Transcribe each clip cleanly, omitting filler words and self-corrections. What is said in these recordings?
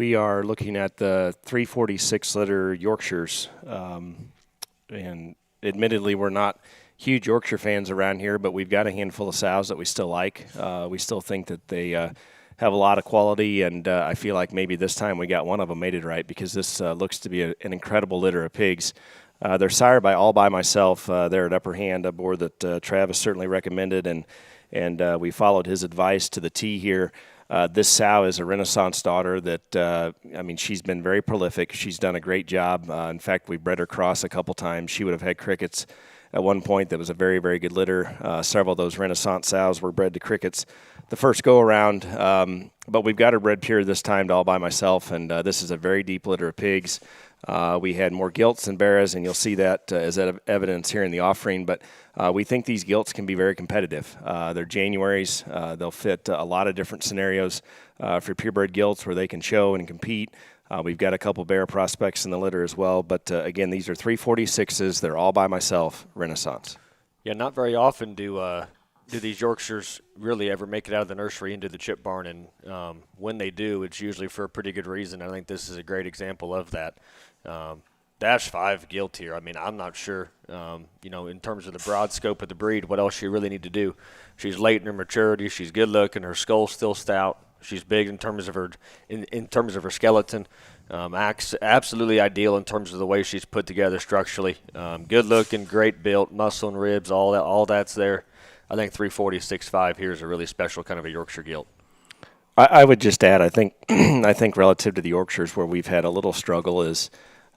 We are looking at the 346 litter Yorkshires, and admittedly we're not huge Yorkshire fans around here, but we've got a handful of sows that we still like. We still think that they have a lot of quality, and I feel like maybe this time we got one of them mated right, because this looks to be an incredible litter of pigs. They're sired by All By Myself. They're at Upper Hand, a board that Travis certainly recommended, and we followed his advice to the T here. This sow is a Renaissance daughter that, she's been very prolific. She's done a great job. In fact, we bred her cross a couple times. She would have had crickets at one point. That was a very, very good litter. Several of those Renaissance sows were bred to crickets the first go-around. But we've got her bred pure this time to All By Myself, and this is a very deep litter of pigs. We had more gilts than beras, and you'll see that as evidence here in the offering. But we think these gilts can be very competitive. They're Januaries. They'll fit a lot of different scenarios for purebred gilts where they can show and compete. We've got a couple bear prospects in the litter as well. But, again, these are 346s. They're All By Myself Renaissance. Yeah, not very often do these Yorkshires really ever make it out of the nursery into the chip barn, and when they do, it's usually for a pretty good reason. I think this is a great example of that. Dash 5 gilt here. I mean, I'm not sure, in terms of the broad scope of the breed, what else you really need to do. She's late in her maturity. She's good looking. Her skull's still stout. She's big in terms of her skeleton. Absolutely ideal in terms of the way she's put together structurally. Good looking, great built, muscle and ribs, all that's there. I think 346.5 here is a really special kind of a Yorkshire gilt. I would just add, I think relative to the Yorkshires, where we've had a little struggle is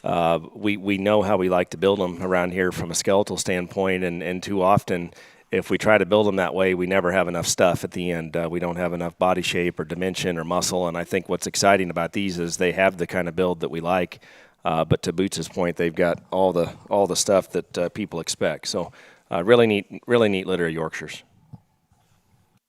we know how we like to build them around here from a skeletal standpoint, and too often if we try to build them that way, we never have enough stuff at the end. We don't have enough body shape or dimension or muscle, and I think what's exciting about these is they have the kind of build that we like, but to Boots' point, they've got all the stuff that people expect. So really neat litter of Yorkshires.